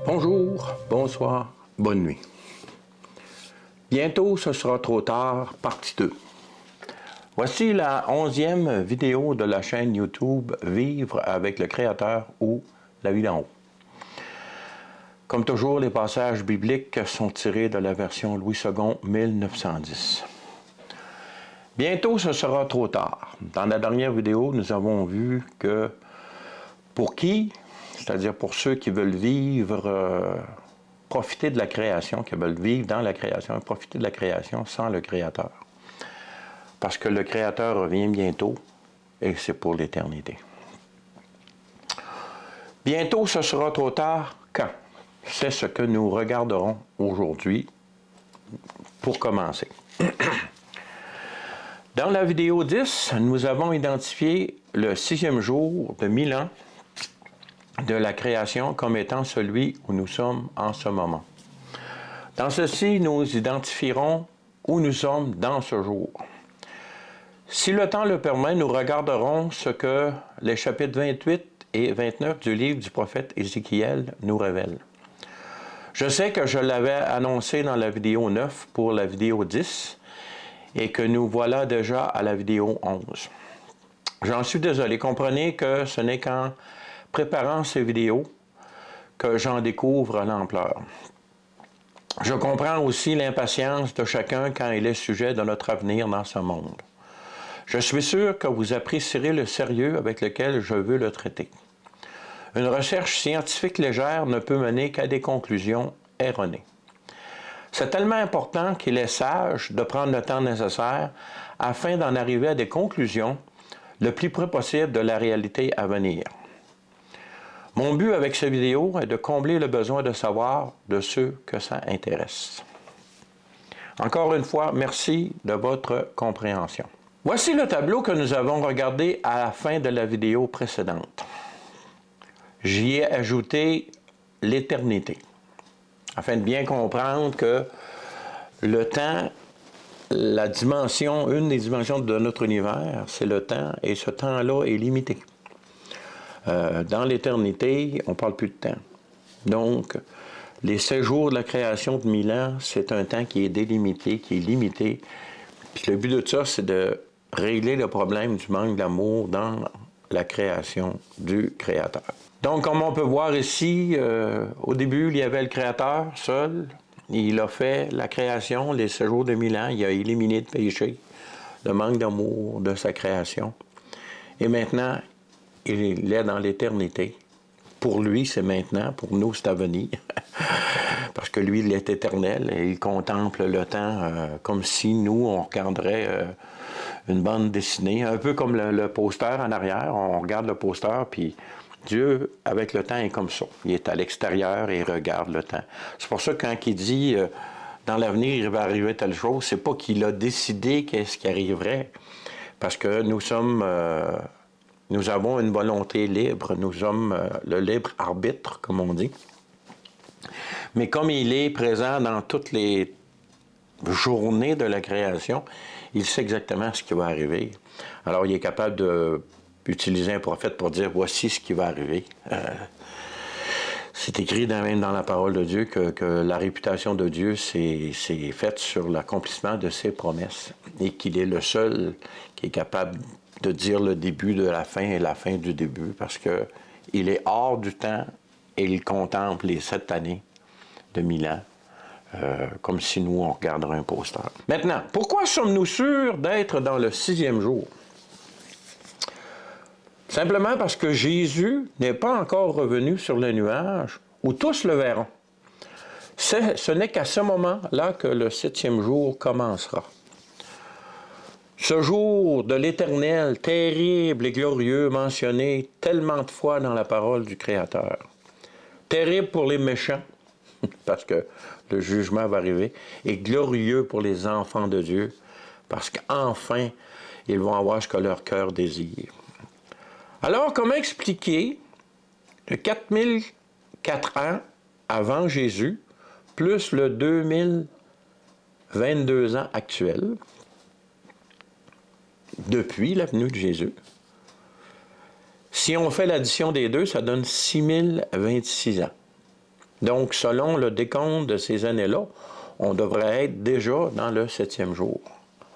Bonjour, bonsoir, bonne nuit. Bientôt, ce sera trop tard, partie 2. Voici la 11e vidéo de la chaîne YouTube Vivre avec le Créateur ou La vie d'en haut. Comme toujours, les passages bibliques sont tirés de la version Louis II 1910. Bientôt, ce sera trop tard. Dans la dernière vidéo, nous avons vu que pour qui, c'est-à-dire pour ceux qui veulent vivre, profiter de la création, qui veulent vivre dans la création, profiter de la création sans le Créateur. Parce que le Créateur revient bientôt et c'est pour l'éternité. Bientôt, ce sera trop tard quand? C'est ce que nous regarderons aujourd'hui pour commencer. Dans la vidéo 10, nous avons identifié le 6e jour de 1000 ans de la création comme étant celui où nous sommes en ce moment. Dans ceci, nous identifierons où nous sommes dans ce jour. Si le temps le permet, nous regarderons ce que les chapitres 28 et 29 du livre du prophète Ézéchiel nous révèlent. Je sais que je l'avais annoncé dans la vidéo 9 pour la vidéo 10 et que nous voilà déjà à la vidéo 11. J'en suis désolé. Comprenez que ce n'est qu'en préparant ces vidéos que j'en découvre l'ampleur. Je comprends aussi l'impatience de chacun quand il est sujet de notre avenir dans ce monde. Je suis sûr que vous apprécierez le sérieux avec lequel je veux le traiter. Une recherche scientifique légère ne peut mener qu'à des conclusions erronées. C'est tellement important qu'il est sage de prendre le temps nécessaire afin d'en arriver à des conclusions le plus près possible de la réalité à venir. Mon but avec cette vidéo est de combler le besoin de savoir de ceux que ça intéresse. Encore une fois, merci de votre compréhension. Voici le tableau que nous avons regardé à la fin de la vidéo précédente. J'y ai ajouté l'éternité, afin de bien comprendre que le temps, une des dimensions de notre univers, c'est le temps, et ce temps-là est limité. Dans l'éternité, on ne parle plus de temps. Donc, les 7 jours de la création de 1000 ans, c'est un temps qui est délimité, qui est limité. Puis le but de ça, c'est de régler le problème du manque d'amour dans la création du Créateur. Donc, comme on peut voir ici, au début, il y avait le Créateur seul. Il a fait la création, les 7 jours de 1000 ans. Il a éliminé le péché, le manque d'amour de sa création. Et maintenant, il est dans l'éternité. Pour lui, c'est maintenant. Pour nous, c'est à venir. Parce que lui, il est éternel et il contemple le temps comme si nous, on regarderait une bande dessinée. Un peu comme le poster en arrière. On regarde le poster, puis Dieu, avec le temps, est comme ça. Il est à l'extérieur et il regarde le temps. C'est pour ça que quand il dit dans l'avenir, il va arriver telle chose, c'est pas qu'il a décidé qu'est-ce qui arriverait. Parce que nous avons une volonté libre, nous sommes le libre arbitre, comme on dit. Mais comme il est présent dans toutes les journées de la création, il sait exactement ce qui va arriver. Alors, il est capable d'utiliser un prophète pour dire « voici ce qui va arriver ». C'est écrit même dans la parole de Dieu que la réputation de Dieu c'est faite sur l'accomplissement de ses promesses et qu'il est le seul qui est capable de dire le début de la fin et la fin du début parce qu'il est hors du temps et il contemple les 7 années de 1000 ans comme si nous on regarderait un poster. Maintenant, pourquoi sommes-nous sûrs d'être dans le 6e jour? Simplement parce que Jésus n'est pas encore revenu sur le nuage où tous le verront. Ce n'est qu'à ce moment-là que le 7e jour commencera. Ce jour de l'Éternel, terrible et glorieux, mentionné tellement de fois dans la parole du Créateur. Terrible pour les méchants, parce que le jugement va arriver, et glorieux pour les enfants de Dieu, parce qu'enfin, ils vont avoir ce que leur cœur désire. Alors, comment expliquer le 4004 ans avant Jésus, plus le 2022 ans actuel, depuis la venue de Jésus? Si on fait l'addition des deux, ça donne 6026 ans. Donc, selon le décompte de ces années-là, on devrait être déjà dans le 7e jour.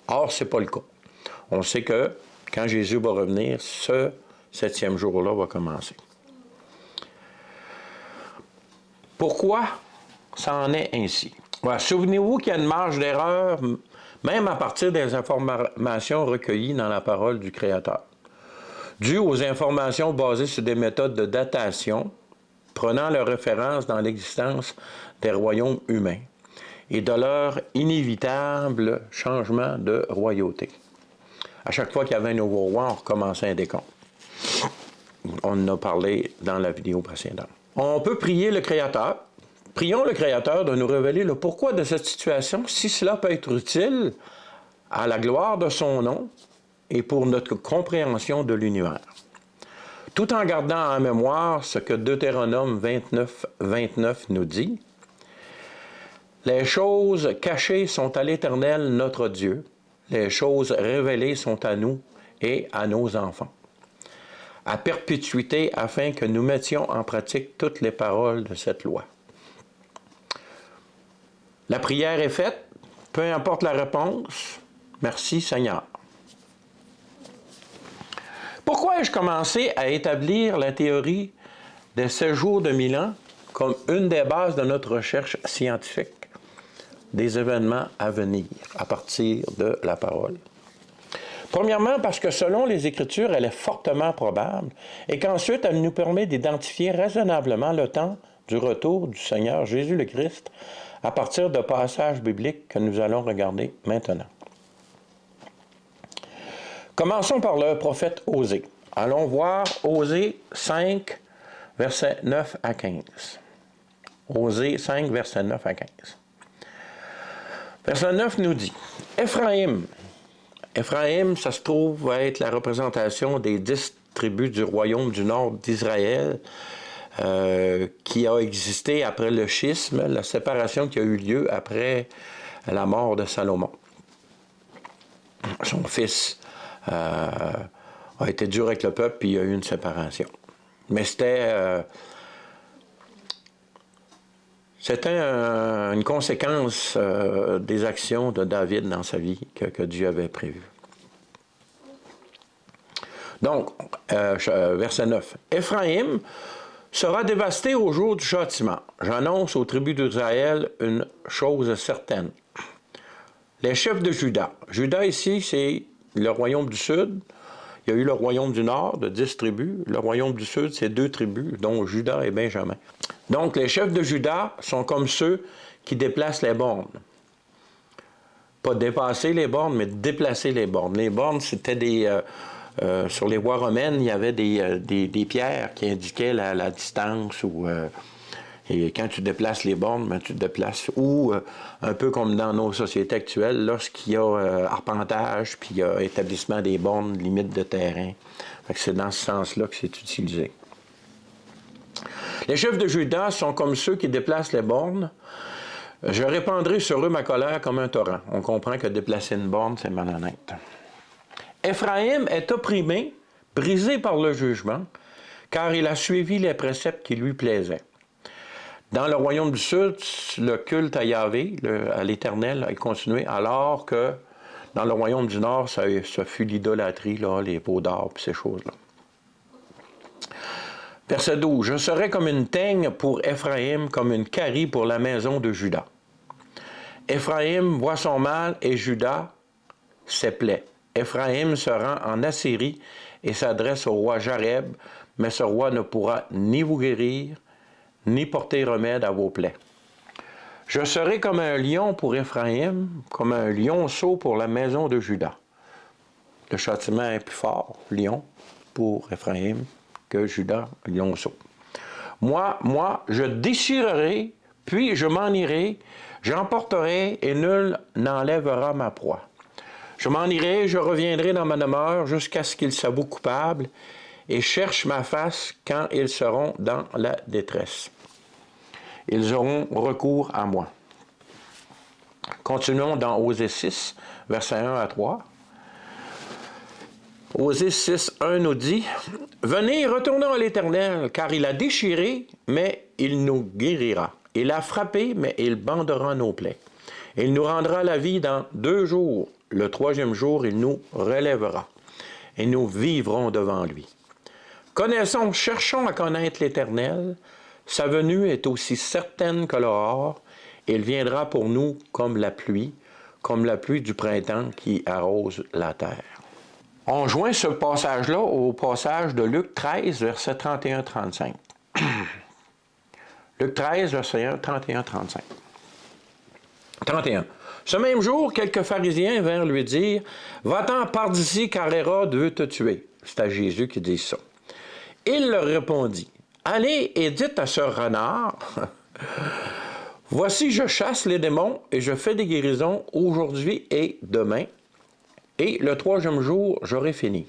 Or, ce n'est pas le cas. On sait que quand Jésus va revenir, ce 7e jour-là va commencer. Pourquoi ça en est ainsi? Voilà, souvenez-vous qu'il y a une marge d'erreur, même à partir des informations recueillies dans la parole du Créateur. Dû aux informations basées sur des méthodes de datation, prenant leur référence dans l'existence des royaumes humains et de leur inévitable changement de royauté. À chaque fois qu'il y avait un nouveau roi, on recommençait un décompte. On en a parlé dans la vidéo précédente. On peut prier le Créateur. Prions le Créateur de nous révéler le pourquoi de cette situation, si cela peut être utile à la gloire de son nom et pour notre compréhension de l'univers. Tout en gardant en mémoire ce que Deutéronome 29 nous dit. Les choses cachées sont à l'Éternel notre Dieu. Les choses révélées sont à nous et à nos enfants, à perpétuité afin que nous mettions en pratique toutes les paroles de cette loi. La prière est faite, peu importe la réponse. Merci Seigneur. Pourquoi ai-je commencé à établir la théorie des séjours de 1000 ans comme une des bases de notre recherche scientifique des événements à venir à partir de la parole? Premièrement, parce que selon les Écritures, elle est fortement probable et qu'ensuite, elle nous permet d'identifier raisonnablement le temps du retour du Seigneur Jésus le Christ à partir de passages bibliques que nous allons regarder maintenant. Commençons par le prophète Osée. Allons voir Osée 5, versets 9 à 15. Osée 5, versets 9 à 15. Verset 9 nous dit, Éphraïm, ça se trouve va être la représentation des 10 tribus du royaume du nord d'Israël qui a existé après le schisme, la séparation qui a eu lieu après la mort de Salomon. Son fils a été dur avec le peuple, puis il y a eu une séparation. Mais c'était une conséquence des actions de David dans sa vie que Dieu avait prévues. Donc, verset 9. Éphraïm sera dévasté au jour du châtiment. J'annonce aux tribus d'Israël une chose certaine. Les chefs de Juda. Juda ici, c'est le royaume du sud. Il y a eu le royaume du nord de 10 tribus. Le royaume du sud, c'est 2 tribus, dont Juda et Benjamin. Donc, les chefs de Juda sont comme ceux qui déplacent les bornes. Pas dépasser les bornes, mais déplacer les bornes. Les bornes, c'était des... sur les voies romaines, il y avait des pierres qui indiquaient la distance. Et quand tu déplaces les bornes, ben, tu te déplaces. Ou, un peu comme dans nos sociétés actuelles, lorsqu'il y a arpentage, puis il y a établissement des bornes, limite de terrain. Fait que c'est dans ce sens-là que c'est utilisé. Les chefs de Juda sont comme ceux qui déplacent les bornes. Je répandrai sur eux ma colère comme un torrent. On comprend que déplacer une borne, c'est malhonnête. Éphraïm est opprimé, brisé par le jugement, car il a suivi les préceptes qui lui plaisaient. Dans le royaume du Sud, le culte à Yahvé, à l'Éternel, a continué, alors que dans le royaume du Nord, ça fut l'idolâtrie, là, les pots d'or et ces choses-là. Verset 12. « Je serai comme une teigne pour Éphraïm, comme une carie pour la maison de Juda. Éphraïm voit son mal et Juda ses plaies. Éphraïm se rend en Assyrie et s'adresse au roi Jareb, mais ce roi ne pourra ni vous guérir, ni porter remède à vos plaies. Je serai comme un lion pour Éphraïm, comme un lionceau pour la maison de Juda. » Le châtiment est plus fort, lion, pour Éphraïm, que Juda, lionceau. Moi, je déchirerai, puis je m'en irai, j'emporterai, et nul n'enlèvera ma proie. Je m'en irai, je reviendrai dans ma demeure jusqu'à ce qu'ils s'avouent coupables et cherchent ma face quand ils seront dans la détresse. Ils auront recours à moi. Continuons dans Osée 6, versets 1 à 3. Osée 6, 1 nous dit « Venez, retournons à l'Éternel, car il a déchiré, mais il nous guérira. Il a frappé, mais il bandera nos plaies. Il nous rendra la vie dans 2 jours. Le 3e jour, il nous relèvera. Et nous vivrons devant lui. Connaissons, cherchons à connaître l'Éternel. Sa venue est aussi certaine que l'aurore. Il viendra pour nous comme la pluie du printemps qui arrose la terre. On joint ce passage-là au passage de Luc 13, versets 31-35. Luc 13, verset 1, 31-35. 31. Ce même jour, quelques pharisiens vinrent lui dire « Va-t'en, pars d'ici, car Hérode veut te tuer. » C'est à Jésus qui dit ça. Il leur répondit « Allez et dites à ce renard, voici je chasse les démons et je fais des guérisons aujourd'hui et demain, et le 3e jour j'aurai fini.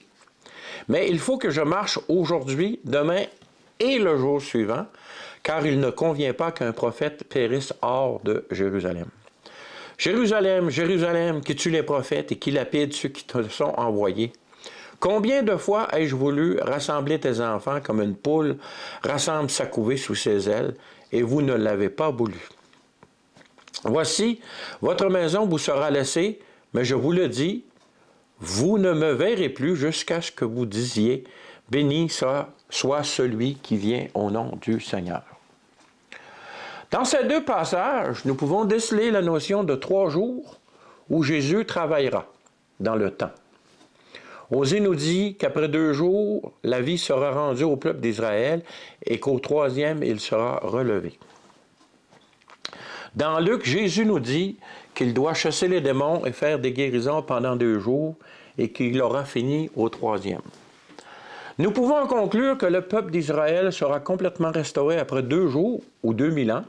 Mais il faut que je marche aujourd'hui, demain et le jour suivant, car il ne convient pas qu'un prophète périsse hors de Jérusalem. Jérusalem, Jérusalem, qui tue les prophètes et qui lapide ceux qui te sont envoyés. Combien de fois ai-je voulu rassembler tes enfants comme une poule rassemble sa couvée sous ses ailes, et vous ne l'avez pas voulu. Voici, votre maison vous sera laissée, mais je vous le dis, vous ne me verrez plus jusqu'à ce que vous disiez, béni soit celui qui vient au nom du Seigneur. Dans ces 2 passages, nous pouvons déceler la notion de 3 jours où Jésus travaillera dans le temps. Osée nous dit qu'après 2 jours, la vie sera rendue au peuple d'Israël et qu'au 3e, il sera relevé. Dans Luc, Jésus nous dit qu'il doit chasser les démons et faire des guérisons pendant 2 jours et qu'il aura fini au 3e. Nous pouvons conclure que le peuple d'Israël sera complètement restauré après 2 jours ou 2000 ans,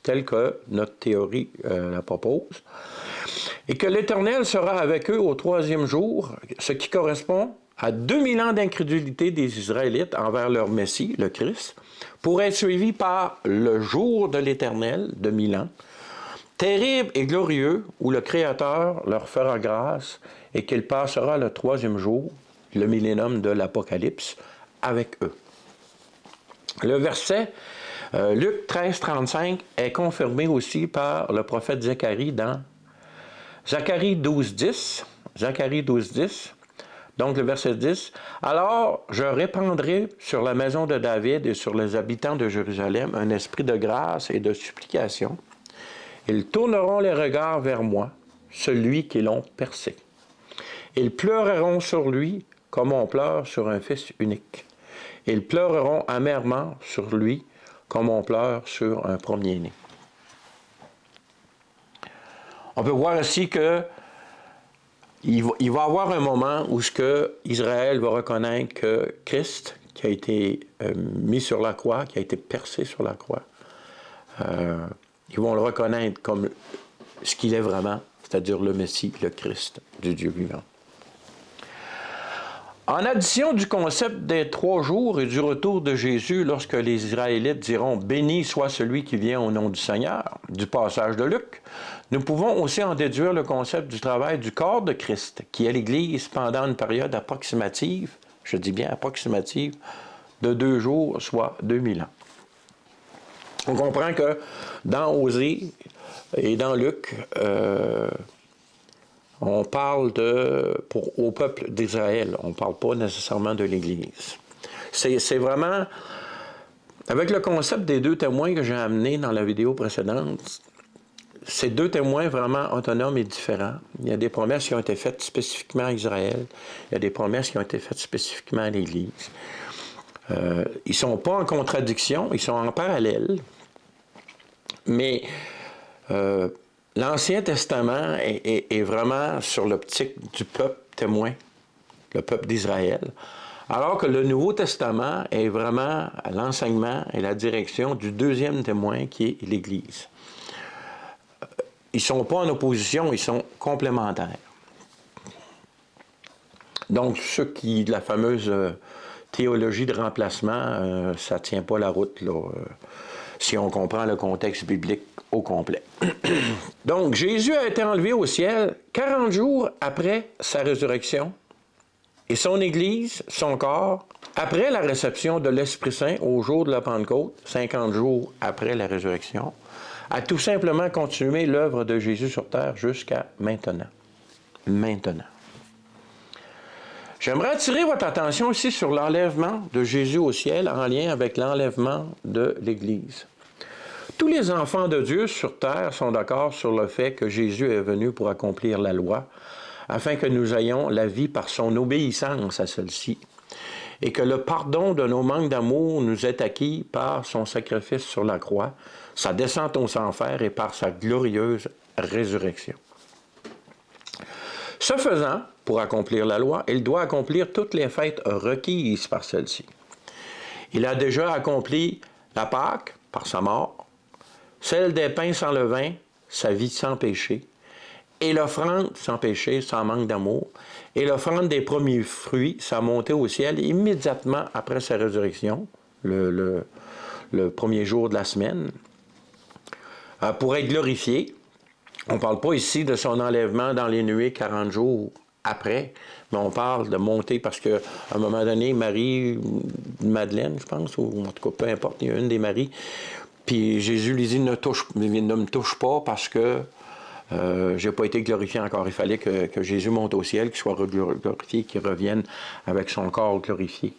tel que notre théorie la propose, et que l'Éternel sera avec eux au 3e jour, ce qui correspond à 2000 ans d'incrédulité des Israélites envers leur Messie, le Christ, pour être suivi par le jour de l'Éternel de 1000 ans, terrible et glorieux, où le Créateur leur fera grâce et qu'il passera le 3e jour, le millénium de l'Apocalypse, avec eux. Le verset Luc 13, 35 est confirmé aussi par le prophète Zacharie dans Zacharie 12, 10. Zacharie 12, 10. Donc le verset 10. « Alors je répandrai sur la maison de David et sur les habitants de Jérusalem un esprit de grâce et de supplication. Ils tourneront les regards vers moi, celui qui l'ont percé. Ils pleureront sur lui comme on pleure sur un fils unique. Ils pleureront amèrement sur lui comme on pleure sur un premier-né. » On peut voir ici que il va y avoir un moment où Israël va reconnaître que Christ, qui a été mis sur la croix, qui a été percé sur la croix, ils vont le reconnaître comme ce qu'il est vraiment, c'est-à-dire le Messie, le Christ du Dieu vivant. En addition du concept des 3 jours et du retour de Jésus lorsque les Israélites diront « Béni soit celui qui vient au nom du Seigneur » du passage de Luc, nous pouvons aussi en déduire le concept du travail du corps de Christ, qui est l'Église pendant une période approximative, je dis bien approximative, de 2 jours, soit 2000 ans. On comprend que dans Osée et dans Luc, on parle au peuple d'Israël, on ne parle pas nécessairement de l'Église. C'est vraiment, avec le concept des 2 témoins que j'ai amené dans la vidéo précédente, c'est 2 témoins vraiment autonomes et différents. Il y a des promesses qui ont été faites spécifiquement à Israël, il y a des promesses qui ont été faites spécifiquement à l'Église. Ils ne sont pas en contradiction, ils sont en parallèle, mais l'Ancien Testament est vraiment sur l'optique du peuple témoin, le peuple d'Israël, alors que le Nouveau Testament est vraiment à l'enseignement et la direction du 2e témoin qui est l'Église. Ils ne sont pas en opposition, ils sont complémentaires. Donc, la fameuse théologie de remplacement, ça ne tient pas la route, là, si on comprend le contexte biblique au complet. Donc, Jésus a été enlevé au ciel 40 jours après sa résurrection et son Église, son corps, après la réception de l'Esprit Saint au jour de la Pentecôte, 50 jours après la résurrection, a tout simplement continué l'œuvre de Jésus sur terre jusqu'à maintenant. Maintenant. J'aimerais attirer votre attention aussi sur l'enlèvement de Jésus au ciel en lien avec l'enlèvement de l'Église. Tous les enfants de Dieu sur terre sont d'accord sur le fait que Jésus est venu pour accomplir la loi, afin que nous ayons la vie par son obéissance à celle-ci, et que le pardon de nos manques d'amour nous est acquis par son sacrifice sur la croix, sa descente aux enfers et par sa glorieuse résurrection. Ce faisant, pour accomplir la loi, il doit accomplir toutes les fêtes requises par celle-ci. Il a déjà accompli la Pâque par sa mort, celle des pains sans levain, sa vie sans péché, et l'offrande sans péché, sans manque d'amour, et l'offrande des premiers fruits, sa montée au ciel immédiatement après sa résurrection, le premier jour de la semaine, pour être glorifié. On ne parle pas ici de son enlèvement dans les nuées 40 jours après, mais on parle de monter parce qu'à un moment donné, Marie, Madeleine, je pense, ou en tout cas, peu importe, il y a une des Maries, puis Jésus lui dit, ne me touche pas parce que je n'ai pas été glorifié encore. Il fallait que Jésus monte au ciel, qu'il soit glorifié, qu'il revienne avec son corps glorifié.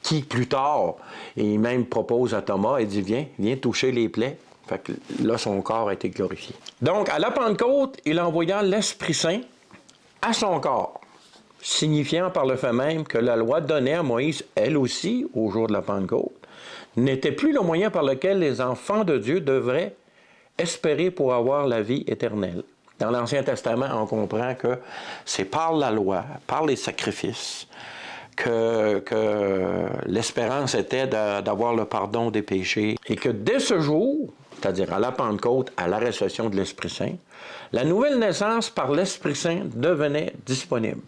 Qui, plus tard, il même propose à Thomas, il dit, viens toucher les plaies. Fait que là, son corps a été glorifié. Donc, à la Pentecôte, il envoya l'Esprit Saint à son corps, signifiant par le fait même que la loi donnée à Moïse, elle aussi, au jour de la Pentecôte, n'était plus le moyen par lequel les enfants de Dieu devraient espérer pour avoir la vie éternelle. Dans l'Ancien Testament, on comprend que c'est par la loi, par les sacrifices, que l'espérance était d'avoir le pardon des péchés et que dès ce jour, c'est-à-dire à la Pentecôte, à la réception de l'Esprit Saint, la nouvelle naissance par l'Esprit Saint devenait disponible.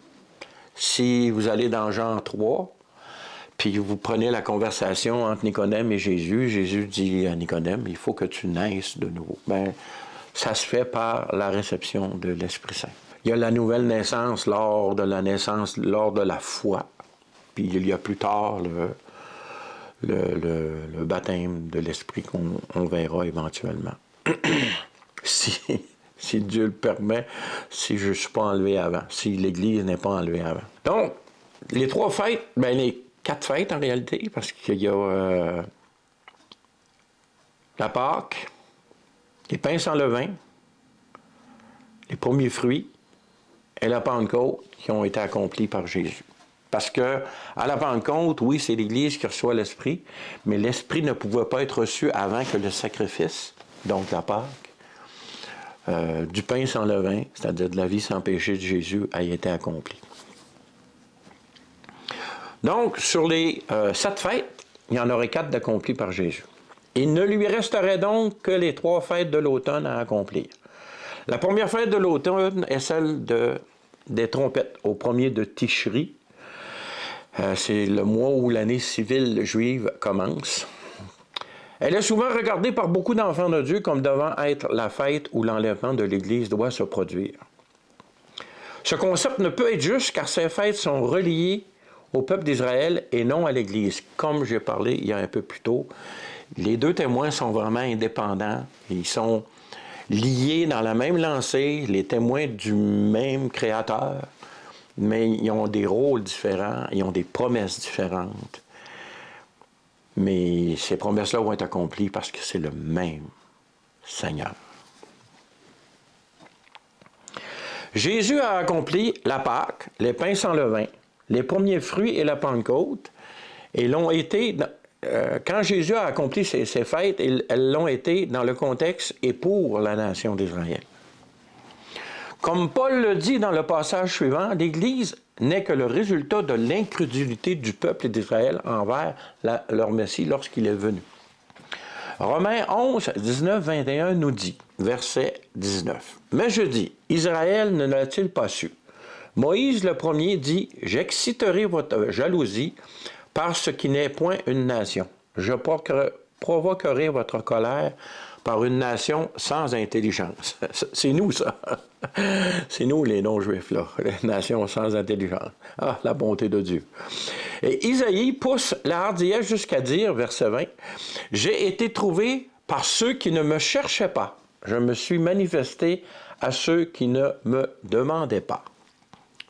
Si vous allez dans Jean 3, puis vous prenez la conversation entre Nicodème et Jésus, Jésus dit à Nicodème, il faut que tu naisses de nouveau. Bien, ça se fait par la réception de l'Esprit Saint. Il y a la nouvelle naissance lors de la foi. Puis il y a plus tard le baptême de l'Esprit qu'on verra éventuellement. Si Dieu le permet, si je ne suis pas enlevé avant, si l'Église n'est pas enlevée avant. Donc, les 3 fêtes, bien les 4 fêtes en réalité, parce qu'il y a la Pâque, les pains sans levain, les premiers fruits et la Pentecôte qui ont été accomplis par Jésus. Parce que à la Pentecôte, oui, c'est l'Église qui reçoit l'Esprit, mais l'Esprit ne pouvait pas être reçu avant que le sacrifice, donc la Pâque, du pain sans levain, c'est-à-dire de la vie sans péché de Jésus, ait été accompli. Donc, sur les 7 fêtes, il y en aurait 4 d'accomplis par Jésus. Il ne lui resterait donc que les 3 fêtes de l'automne à accomplir. La première fête de l'automne est celle des trompettes, au 1er de Tishri. C'est le mois où l'année civile juive commence. Elle est souvent regardée par beaucoup d'enfants de Dieu comme devant être la fête où l'enlèvement de l'Église doit se produire. Ce concept ne peut être juste car ces fêtes sont reliées au peuple d'Israël et non à l'Église. Comme j'ai parlé il y a un peu plus tôt, les 2 témoins sont vraiment indépendants. Ils sont liés dans la même lancée, les témoins du même Créateur, mais ils ont des rôles différents, ils ont des promesses différentes. Mais ces promesses-là vont être accomplies parce que c'est le même Seigneur. Jésus a accompli la Pâque, les pains sans levain, les premiers fruits et la Pentecôte, et l'ont été, quand Jésus a accompli ces fêtes, elles l'ont été dans le contexte et pour la nation d'Israël. Comme Paul le dit dans le passage suivant, l'Église n'est que le résultat de l'incrédulité du peuple d'Israël envers leur Messie lorsqu'il est venu. Romains 11, 19, 21 nous dit, verset 19, « Mais je dis, Israël ne l'a-t-il pas su? Moïse le premier dit, « J'exciterai votre jalousie par ce qui n'est point une nation. Je provoquerai votre colère par une nation sans intelligence. C'est nous, ça. C'est nous, les non-juifs, là. Les nations sans intelligence. Ah, la bonté de Dieu. Et Isaïe pousse la hardiesse jusqu'à dire, verset 20, « J'ai été trouvé par ceux qui ne me cherchaient pas. Je me suis manifesté à ceux qui ne me demandaient pas. »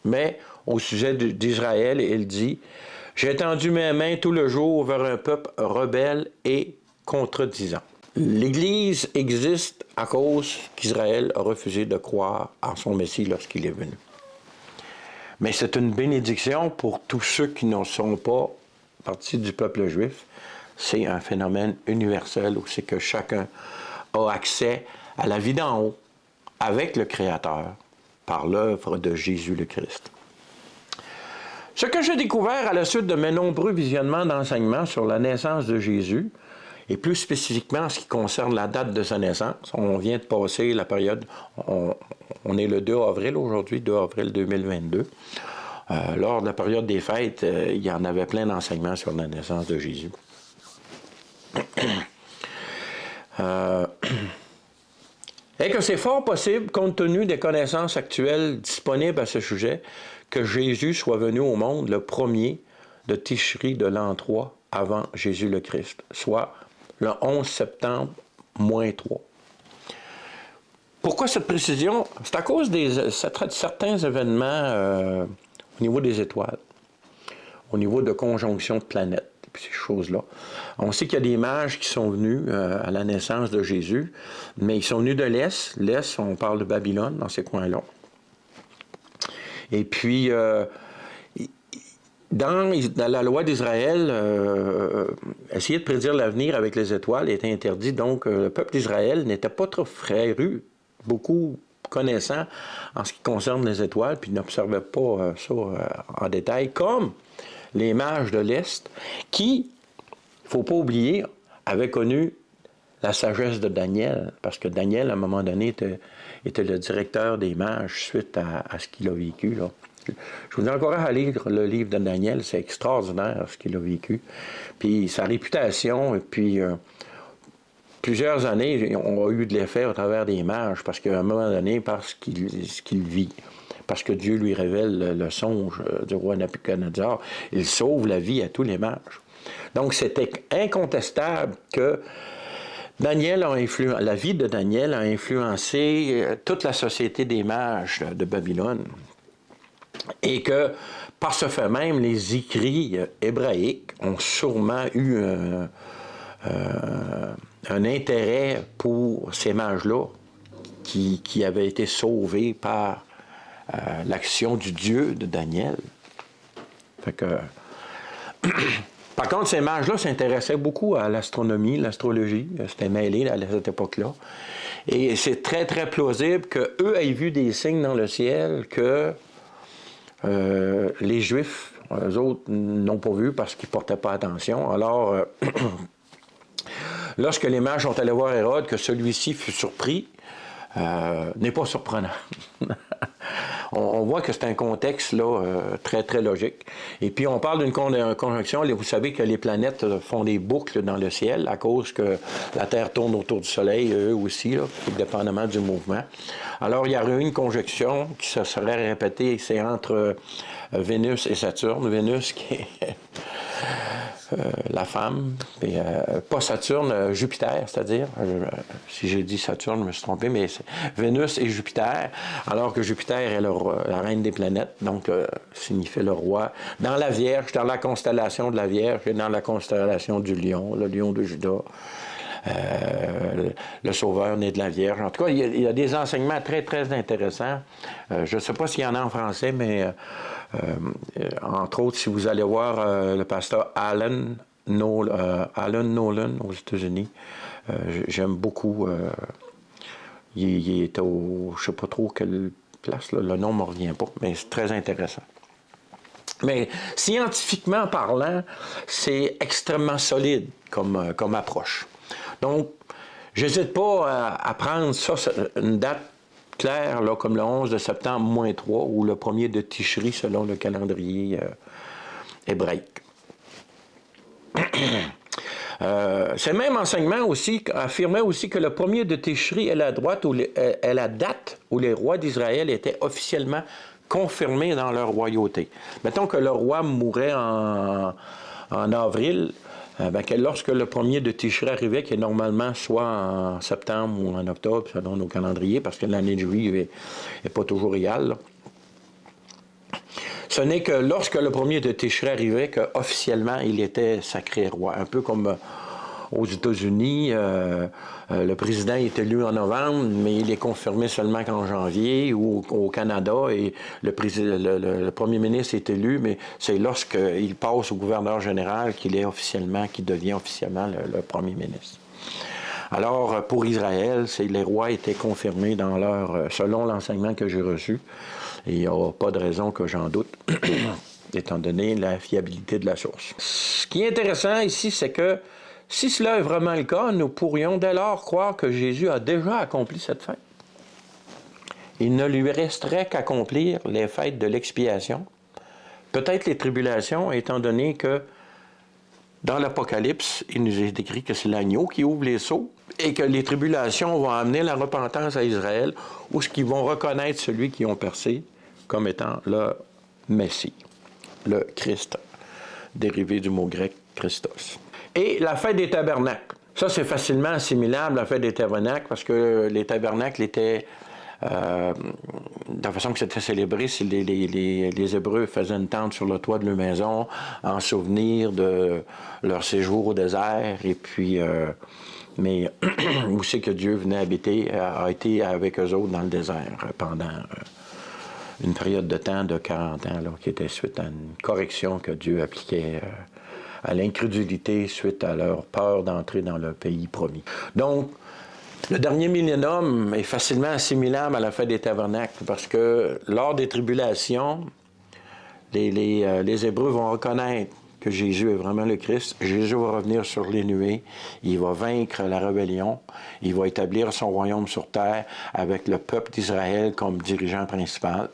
Mais au sujet d'Israël, il dit, « J'ai tendu mes mains tout le jour vers un peuple rebelle et contredisant. » L'Église existe à cause qu'Israël a refusé de croire en son Messie lorsqu'il est venu. Mais c'est une bénédiction pour tous ceux qui ne sont pas partie du peuple juif. C'est un phénomène universel où c'est que chacun a accès à la vie d'en haut avec le Créateur par l'œuvre de Jésus le Christ. Ce que j'ai découvert à la suite de mes nombreux visionnements d'enseignements sur la naissance de Jésus, et plus spécifiquement en ce qui concerne la date de sa naissance, on vient de passer la période, on est le 2 avril aujourd'hui, 2 avril 2022. Lors de la période des fêtes, il y en avait plein d'enseignements sur la naissance de Jésus. Et que c'est fort possible, compte tenu des connaissances actuelles disponibles à ce sujet, que Jésus soit venu au monde le premier de Tishri de l'an 3 avant Jésus le Christ, soit le 11 septembre, moins 3. Pourquoi cette précision? C'est à cause ça traite certains événements au niveau des étoiles, au niveau de conjonction de planètes, puis ces choses-là. On sait qu'il y a des mages qui sont venus à la naissance de Jésus, mais ils sont venus de l'Est. L'Est, on parle de Babylone, dans ces coins-là. Et puis, dans la loi d'Israël, essayer de prédire l'avenir avec les étoiles était interdit. Donc, le peuple d'Israël n'était pas trop frérus, beaucoup connaissant en ce qui concerne les étoiles, puis n'observait pas ça en détail, comme les mages de l'Est, qui, il ne faut pas oublier, avaient connu la sagesse de Daniel, parce que Daniel, à un moment donné, était le directeur des mages suite à ce qu'il a vécu, là. Je vous encourage à lire le livre de Daniel, c'est extraordinaire ce qu'il a vécu. Puis sa réputation, et puis plusieurs années, on a eu de l'effet au travers des mages, parce qu'à un moment donné, parce qu'il vit, parce que Dieu lui révèle le songe du roi Nabuchodonosor, il sauve la vie à tous les mages. Donc c'était incontestable que la vie de Daniel a influencé toute la société des mages de Babylone. Et que, par ce fait même, les écrits hébraïques ont sûrement eu un intérêt pour ces mages-là qui avaient été sauvés par l'action du Dieu de Daniel. Fait que... Par contre, ces mages-là s'intéressaient beaucoup à l'astronomie, l'astrologie. C'était mêlé à cette époque-là. Et c'est très, très plausible qu'eux aient vu des signes dans le ciel que les Juifs, eux autres, n'ont pas vu parce qu'ils ne portaient pas attention. Alors, lorsque les mages sont allés voir Hérode, que celui-ci fut surpris, n'est pas surprenant. On voit que c'est un contexte là, très, très logique. Et puis, on parle d'une conjonction. Vous savez que les planètes font des boucles dans le ciel à cause que la Terre tourne autour du Soleil, eux aussi, là, dépendamment du mouvement. Alors, il y aurait eu une conjonction qui se serait répétée. C'est entre Vénus et Saturne. Vénus qui est la femme, et, pas Saturne, Jupiter, c'est-à-dire, si j'ai dit Saturne, je me suis trompé, mais c'est Vénus et Jupiter, alors que Jupiter est la reine des planètes, donc signifiait le roi. Dans la Vierge, dans la constellation de la Vierge, et dans la constellation du Lion, le Lion de Juda, le Sauveur né de la Vierge. En tout cas, il y a des enseignements très, très intéressants. Je ne sais pas s'il y en a en français, mais entre autres, si vous allez voir le pasteur Alan Nolan aux États-Unis, j'aime beaucoup. Il est au, je ne sais pas trop quelle place, là, le nom ne me revient pas, mais c'est très intéressant. Mais scientifiquement parlant, c'est extrêmement solide comme approche. Donc, j'hésite pas à prendre ça, une date claire, là, comme le 11 de septembre, moins 3, ou le 1er de Tishri, selon le calendrier hébraïque. Ce même enseignement aussi affirmait aussi que le premier de Tishri est la date où les rois d'Israël étaient officiellement confirmés dans leur royauté. Mettons que le roi mourait en avril, que lorsque le premier de Tishri arrivait, qui est normalement soit en septembre ou en octobre, selon nos calendriers, parce que l'année juive n'est pas toujours égale, là. Ce n'est que lorsque le premier de Tishri arrivait qu'officiellement il était sacré roi. Un peu comme aux États-Unis, le président est élu en novembre, mais il est confirmé seulement qu'en janvier, ou au Canada, et le premier ministre est élu, mais c'est lorsqu'il passe au gouverneur général qu'il devient officiellement le premier ministre. Alors, pour Israël, les rois étaient confirmés selon l'enseignement que j'ai reçu. Et il n'y a pas de raison que j'en doute, étant donné la fiabilité de la source. Ce qui est intéressant ici, c'est que si cela est vraiment le cas, nous pourrions dès lors croire que Jésus a déjà accompli cette fête. Il ne lui resterait qu'accomplir les fêtes de l'expiation, peut-être les tribulations, étant donné que dans l'Apocalypse, il nous est écrit que c'est l'agneau qui ouvre les sceaux et que les tribulations vont amener la repentance à Israël, où ce qu'ils vont reconnaître celui qu'ils ont percé comme étant le Messie, le Christ, dérivé du mot grec Christos. Et la fête des tabernacles. Ça, c'est facilement assimilable à la fête des tabernacles parce que les tabernacles étaient, de la façon que c'était célébré, si les Hébreux faisaient une tente sur le toit de leur maison en souvenir de leur séjour au désert. Et puis, mais où c'est que Dieu venait habiter, a été avec eux autres dans le désert pendant une période de temps de 40 ans, là, qui était suite à une correction que Dieu appliquait à l'incrédulité suite à leur peur d'entrer dans le pays promis. Donc, le dernier millénium est facilement assimilable à la fête des tabernacles parce que lors des tribulations, les Hébreux vont reconnaître que Jésus est vraiment le Christ. Jésus va revenir sur les nuées, il va vaincre la rébellion, il va établir son royaume sur terre avec le peuple d'Israël comme dirigeant principal.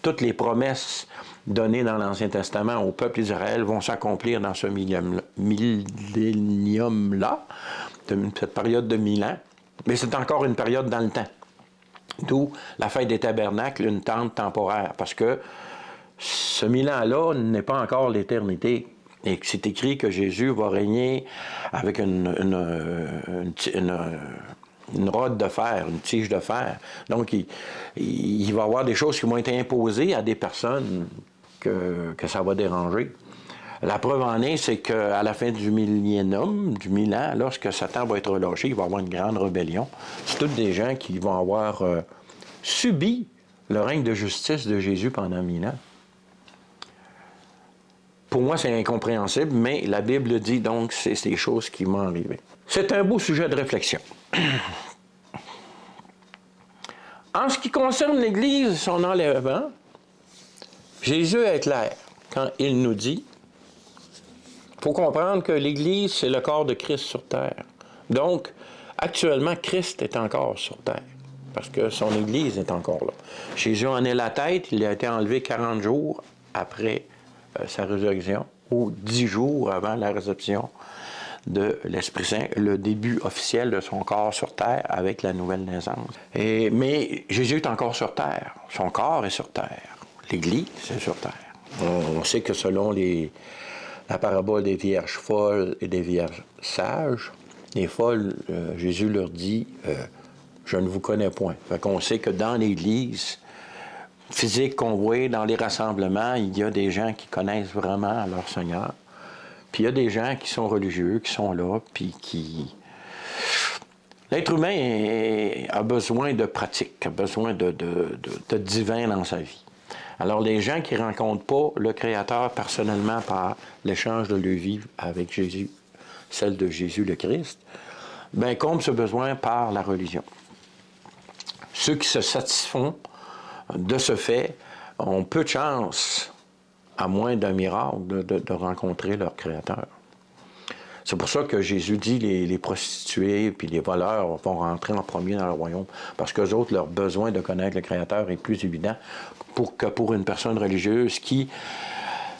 Toutes les promesses données dans l'Ancien Testament au peuple d'Israël vont s'accomplir dans ce millénium-là, cette période de 1000 ans, mais c'est encore une période dans le temps. D'où la fête des tabernacles, une tente temporaire, parce que ce 1000 ans-là n'est pas encore l'éternité. Et que c'est écrit que Jésus va régner avec une rode de fer, une tige de fer. Donc, il va y avoir des choses qui vont être imposées à des personnes que ça va déranger. La preuve en est, c'est qu'à la fin du millénium, du 1000 ans, lorsque Satan va être relâché, il va y avoir une grande rébellion. C'est tous des gens qui vont avoir subi le règne de justice de Jésus pendant 1000 ans. Pour moi, c'est incompréhensible, mais la Bible dit donc c'est des choses qui vont arriver. C'est un beau sujet de réflexion. En ce qui concerne l'Église, son enlèvement, Jésus est clair quand il nous dit, il faut comprendre que l'Église, c'est le corps de Christ sur terre. Donc, actuellement, Christ est encore sur terre, parce que son Église est encore là. Jésus en est la tête, il a été enlevé 40 jours après sa résurrection, ou 10 jours avant la réception de l'Esprit Saint, le début officiel de son corps sur terre avec la nouvelle naissance. Mais Jésus est encore sur terre. Son corps est sur terre. L'Église est sur terre. On sait que selon la parabole des vierges folles et des vierges sages, les folles, Jésus leur dit « Je ne vous connais point ». Fait qu'on sait que dans l'Église physique qu'on voit, dans les rassemblements, il y a des gens qui connaissent vraiment leur Seigneur. Puis il y a des gens qui sont religieux, qui sont là, puis qui... L'être humain a besoin de pratique, a besoin de divin dans sa vie. Alors les gens qui ne rencontrent pas le Créateur personnellement par l'échange de leur vie avec Jésus, celle de Jésus le Christ, bien, comblent ce besoin par la religion. Ceux qui se satisfont de ce fait ont peu de chance, à moins d'un miracle, de rencontrer leur Créateur. C'est pour ça que Jésus dit les prostituées puis les voleurs vont rentrer en premier dans le royaume, parce qu'eux autres, leur besoin de connaître le Créateur est plus évident que pour une personne religieuse qui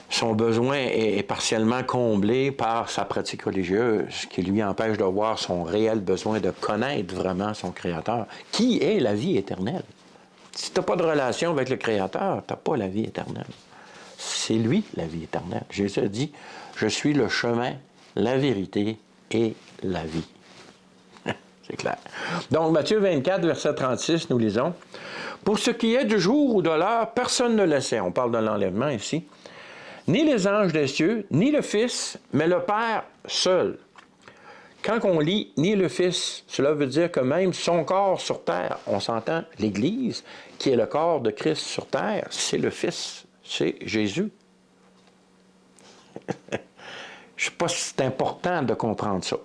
son besoin est partiellement comblé par sa pratique religieuse, ce qui lui empêche de voir son réel besoin de connaître vraiment son Créateur, qui est la vie éternelle. Si tu n'as pas de relation avec le Créateur, tu n'as pas la vie éternelle. C'est lui, la vie éternelle. Jésus a dit, « Je suis le chemin, la vérité et la vie. » C'est clair. Donc, Matthieu 24, verset 36, nous lisons, « Pour ce qui est du jour ou de l'heure, personne ne le sait. » On parle de l'enlèvement ici. « Ni les anges des cieux, ni le Fils, mais le Père seul. » Quand on lit « ni le Fils », cela veut dire que même son corps sur terre, on s'entend, l'Église, qui est le corps de Christ sur terre, c'est le Fils, c'est Jésus. Je ne sais pas si c'est important de comprendre ça.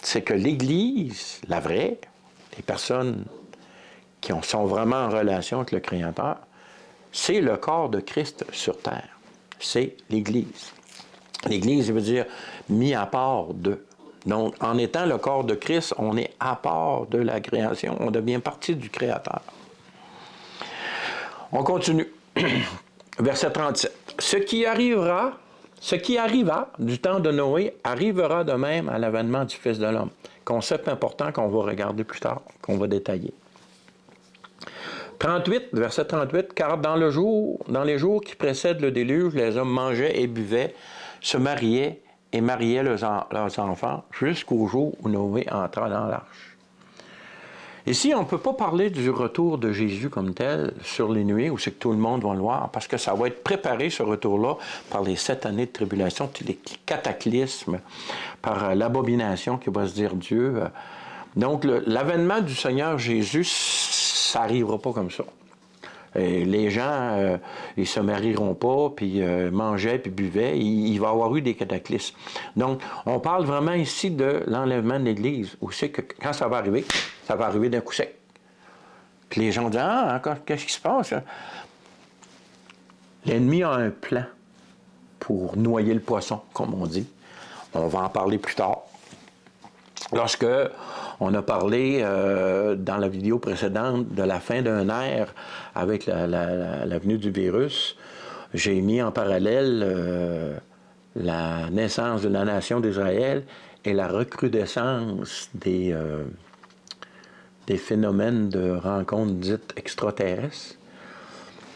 C'est que l'Église, la vraie, les personnes qui sont vraiment en relation avec le Créateur, c'est le corps de Christ sur terre. C'est l'Église. L'Église veut dire mis à part de. Donc, en étant le corps de Christ, on est à part de la création. On devient partie du Créateur. On continue. Verset 37. Ce qui arriva du temps de Noé arrivera de même à l'avènement du Fils de l'homme. Concept important qu'on va regarder plus tard, qu'on va détailler. 38, verset 38, « Car dans les jours qui précèdent le déluge, les hommes mangeaient et buvaient, se mariaient et mariaient leurs enfants, jusqu'au jour où Noé entra dans l'arche. » Ici, on ne peut pas parler du retour de Jésus comme tel sur les nuées, où c'est que tout le monde va le voir, parce que ça va être préparé, ce retour-là, par les 7 années de tribulation, les cataclysmes, par l'abomination qui va se dire Dieu. Donc, l'avènement du Seigneur Jésus, ça n'arrivera pas comme ça. Et les gens, ils se marieront pas, puis mangeaient, puis buvaient. Il va y avoir eu des cataclysmes. Donc, on parle vraiment ici de l'enlèvement de l'Église, où c'est que quand ça va arriver d'un coup sec. Puis les gens disent, ah, qu'est-ce qui se passe? L'ennemi a un plan pour noyer le poisson, comme on dit. On va en parler plus tard. Lorsque on a parlé dans la vidéo précédente de la fin d'un ère avec la venue du virus, j'ai mis en parallèle la naissance de la nation d'Israël et la recrudescence des phénomènes de rencontres dites extraterrestres.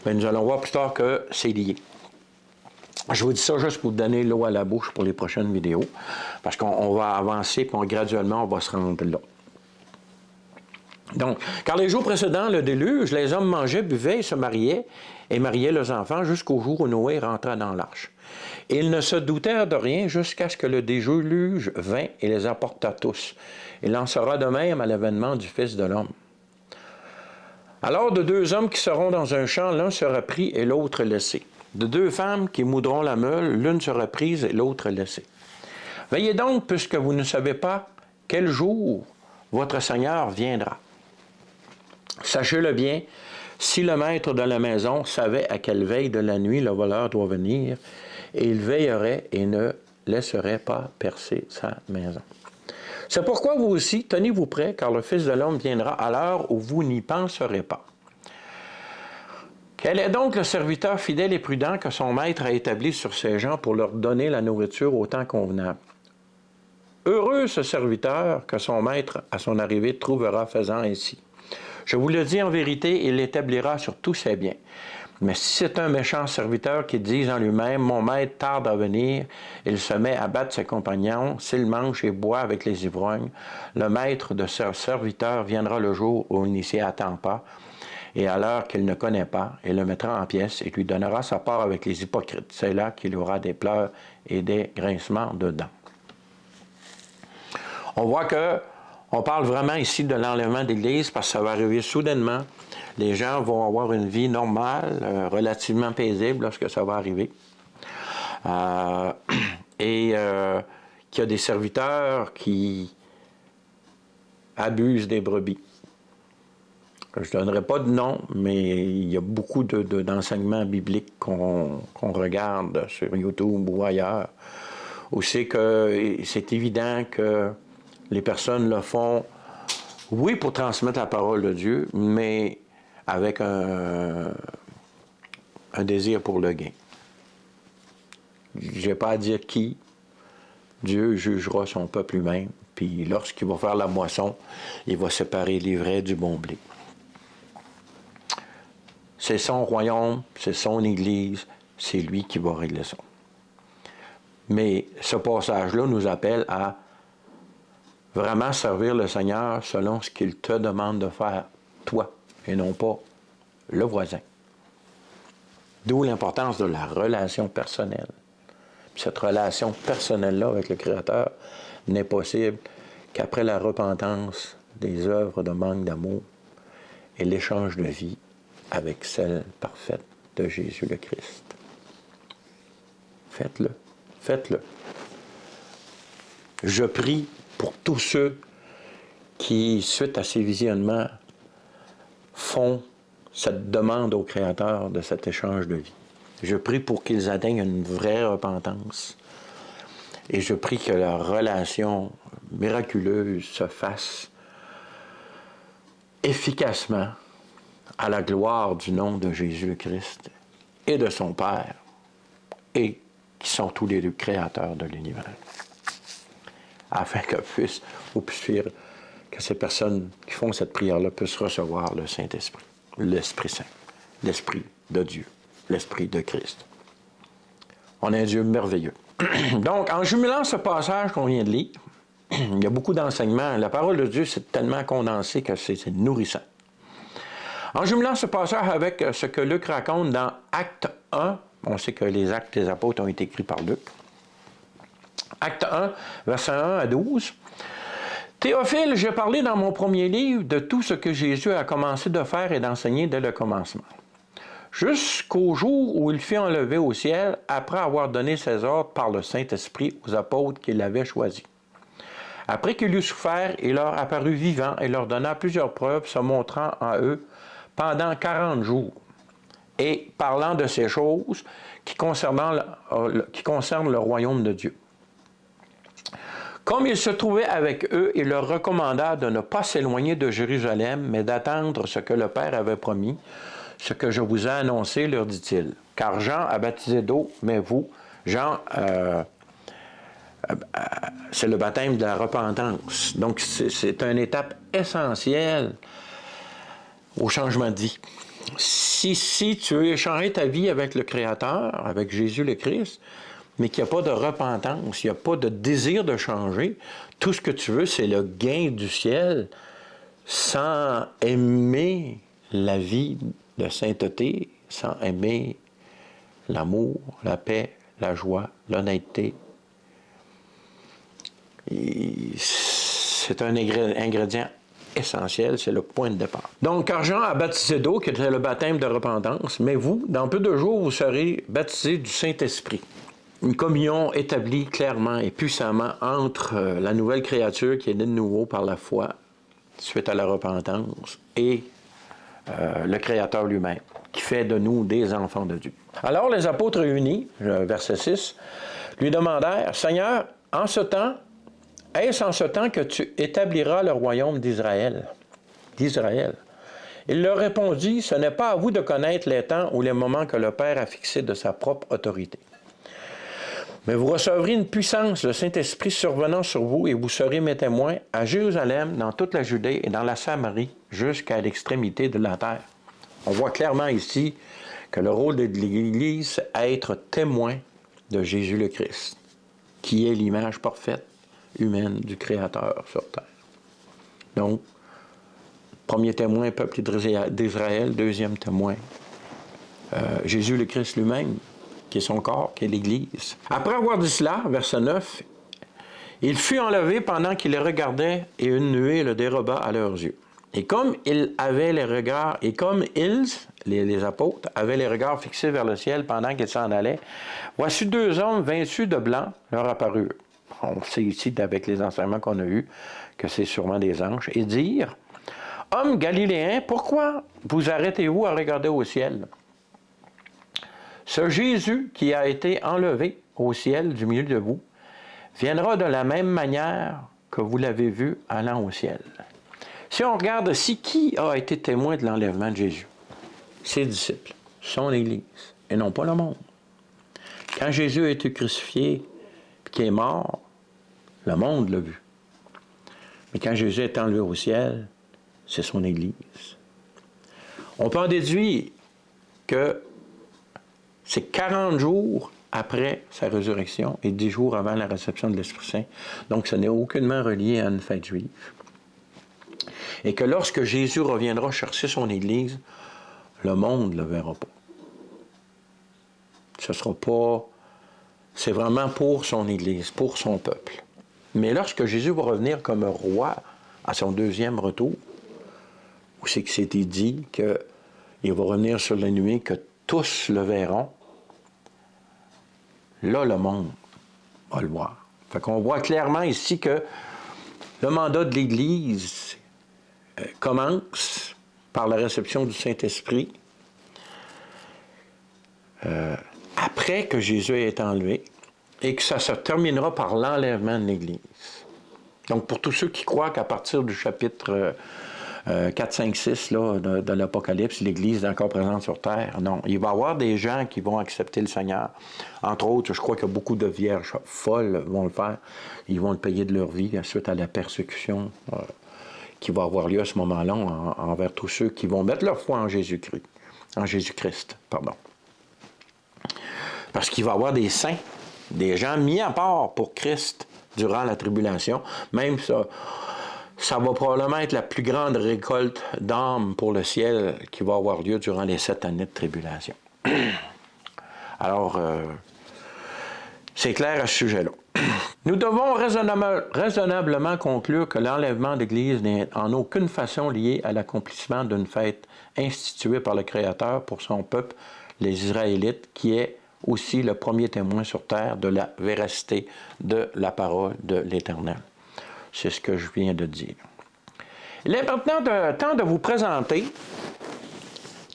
Mais nous allons voir plus tard que c'est lié. Je vous dis ça juste pour vous donner l'eau à la bouche pour les prochaines vidéos, parce qu'on va avancer, puis graduellement, on va se rendre là. Donc, car les jours précédents, le déluge, les hommes mangeaient, buvaient, se mariaient, et mariaient leurs enfants jusqu'au jour où Noé rentra dans l'arche. Et ils ne se doutèrent de rien jusqu'à ce que le déluge vint et les emporta tous. Il en sera de même à l'avènement du Fils de l'homme. Alors, de 2 hommes qui seront dans un champ, l'un sera pris et l'autre laissé. De 2 femmes qui moudront la meule, l'une sera prise et l'autre laissée. Veillez donc, puisque vous ne savez pas quel jour votre Seigneur viendra. Sachez-le bien, si le maître de la maison savait à quelle veille de la nuit le voleur doit venir, et il veillerait et ne laisserait pas percer sa maison. C'est pourquoi vous aussi, tenez-vous prêts, car le Fils de l'homme viendra à l'heure où vous n'y penserez pas. Quel est donc le serviteur fidèle et prudent que son maître a établi sur ses gens pour leur donner la nourriture au temps convenable? Heureux ce serviteur que son maître, à son arrivée, trouvera faisant ainsi. Je vous le dis en vérité, il l'établira sur tous ses biens. Mais si c'est un méchant serviteur qui dit en lui-même, « Mon maître tarde à venir », il se met à battre ses compagnons, s'il mange et boit avec les ivrognes, le maître de ce serviteur viendra le jour où il n'y s'y attend pas, et à l'heure qu'il ne connaît pas, et le mettra en pièces et lui donnera sa part avec les hypocrites. C'est là qu'il aura des pleurs et des grincements de dents. On voit qu'on parle vraiment ici de l'enlèvement de l'Église parce que ça va arriver soudainement. Les gens vont avoir une vie normale, relativement paisible lorsque ça va arriver. Qu'il y a des serviteurs qui abusent des brebis. Je ne donnerai pas de nom, mais il y a beaucoup d'enseignements bibliques qu'on regarde sur YouTube ou ailleurs, où c'est évident que les personnes le font, oui, pour transmettre la parole de Dieu, mais avec un désir pour le gain. je n'ai pas à dire qui. Dieu jugera son peuple lui-même, puis lorsqu'il va faire la moisson, il va séparer les vrais du bon blé. C'est son royaume, c'est son Église, c'est lui qui va régler ça. Mais ce passage-là nous appelle à vraiment servir le Seigneur selon ce qu'il te demande de faire, toi, et non pas le voisin. D'où l'importance de la relation personnelle. Cette relation personnelle-là avec le Créateur n'est possible qu'après la repentance des œuvres de manque d'amour et l'échange de vie avec celle parfaite de Jésus le Christ. Faites-le. Faites-le. Je prie pour tous ceux qui, suite à ces visionnements, font cette demande au Créateur de cet échange de vie. Je prie pour qu'ils atteignent une vraie repentance. Et je prie que leur relation miraculeuse se fasse efficacement à la gloire du nom de Jésus le Christ et de son Père, et qui sont tous les deux créateurs de l'univers. Afin que ces personnes qui font cette prière-là puissent recevoir le Saint-Esprit, l'Esprit Saint, l'Esprit de Dieu, l'Esprit de Christ. On a un Dieu merveilleux. Donc, en jumelant ce passage qu'on vient de lire, il y a beaucoup d'enseignements. La parole de Dieu, c'est tellement condensé que c'est nourrissant. En jumelant ce passage avec ce que Luc raconte dans Acte 1, on sait que les Actes des Apôtres ont été écrits par Luc. Acte 1, versets 1 à 12. Théophile, j'ai parlé dans mon premier livre de tout ce que Jésus a commencé de faire et d'enseigner dès le commencement, jusqu'au jour où il fut enlevé au ciel après avoir donné ses ordres par le Saint-Esprit aux apôtres qu'il avait choisis. Après qu'il eut souffert, il leur apparut vivant et leur donna plusieurs preuves, se montrant à eux pendant 40 jours, et parlant de ces choses qui concernent le royaume de Dieu. Comme il se trouvait avec eux, il leur recommanda de ne pas s'éloigner de Jérusalem, mais d'attendre ce que le Père avait promis, ce que je vous ai annoncé, leur dit-il. Car Jean a baptisé d'eau, mais vous, Jean, c'est le baptême de la repentance. Donc, c'est une étape essentielle au changement de vie. Si tu veux échanger ta vie avec le Créateur, avec Jésus le Christ, mais qu'il n'y a pas de repentance, il n'y a pas de désir de changer, tout ce que tu veux, c'est le gain du ciel, sans aimer la vie de sainteté, sans aimer l'amour, la paix, la joie, l'honnêteté. C'est un ingrédient essentiel, c'est le point de départ. Donc, car Jean a baptisé d'eau, qui était le baptême de repentance, mais vous, dans peu de jours, vous serez baptisés du Saint-Esprit. Une communion établie clairement et puissamment entre la nouvelle créature qui est née de nouveau par la foi, suite à la repentance, et le Créateur lui-même, qui fait de nous des enfants de Dieu. Alors les apôtres réunis, verset 6, lui demandèrent, « Seigneur, est-ce en ce temps que tu établiras le royaume d'Israël? » Il leur répondit, « Ce n'est pas à vous de connaître les temps ou les moments que le Père a fixés de sa propre autorité. Mais vous recevrez une puissance, le Saint-Esprit survenant sur vous, et vous serez mes témoins à Jérusalem, dans toute la Judée et dans la Samarie, jusqu'à l'extrémité de la terre. » On voit clairement ici que le rôle de l'Église, c'est être témoin de Jésus le Christ, qui est l'image parfaite humaine du Créateur sur terre. Donc, premier témoin, peuple d'Israël, deuxième témoin, Jésus le Christ lui-même, qui est son corps, qui est l'Église. Après avoir dit cela, verset 9, il fut enlevé pendant qu'il les regardait, et une nuée le déroba à leurs yeux. Et comme ils avaient les regards, et comme les apôtres, avaient les regards fixés vers le ciel pendant qu'ils s'en allaient, voici deux hommes vêtus de blanc leur apparurent. On sait ici, avec les enseignements qu'on a eus, que c'est sûrement des anges, et dire, « Hommes galiléens, pourquoi vous arrêtez-vous à regarder au ciel? Ce Jésus qui a été enlevé au ciel du milieu de vous viendra de la même manière que vous l'avez vu allant au ciel. » Si on regarde ici, qui a été témoin de l'enlèvement de Jésus? Ses disciples, son Église, et non pas le monde. Quand Jésus a été crucifié et qu'il est mort, le monde l'a vu. Mais quand Jésus est enlevé au ciel, c'est son Église. On peut en déduire que c'est 40 jours après sa résurrection et 10 jours avant la réception de l'Esprit Saint. Donc, ce n'est aucunement relié à une fête juive. Et que lorsque Jésus reviendra chercher son Église, le monde ne le verra pas. Ce sera pas... C'est vraiment pour son Église, pour son peuple. Mais lorsque Jésus va revenir comme roi à son deuxième retour, où c'est que c'était dit qu'il va revenir sur la nuée, que tous le verront, là, le monde va le voir. Fait qu'on voit clairement ici que le mandat de l'Église commence par la réception du Saint-Esprit après que Jésus ait été enlevé et que ça se terminera par l'enlèvement de l'Église. Donc, pour tous ceux qui croient qu'à partir du chapitre 4, 5, 6 là, de l'Apocalypse, l'Église est encore présente sur terre, non. Il va y avoir des gens qui vont accepter le Seigneur. Entre autres, je crois que beaucoup de vierges folles vont le faire. Ils vont le payer de leur vie suite à la persécution qui va avoir lieu à ce moment-là envers tous ceux qui vont mettre leur foi en Jésus-Christ. En Jésus-Christ, pardon. Parce qu'il va y avoir des saints, des gens mis à part pour Christ durant la tribulation. Même ça va probablement être la plus grande récolte d'âmes pour le ciel qui va avoir lieu durant les 7 années de tribulation. Alors, c'est clair à ce sujet-là. Nous devons raisonnablement conclure que l'enlèvement d'Église n'est en aucune façon lié à l'accomplissement d'une fête instituée par le Créateur pour son peuple, les Israélites, qui est aussi le premier témoin sur terre de la véracité de la parole de l'Éternel. C'est ce que je viens de dire. Il est maintenant temps de vous présenter,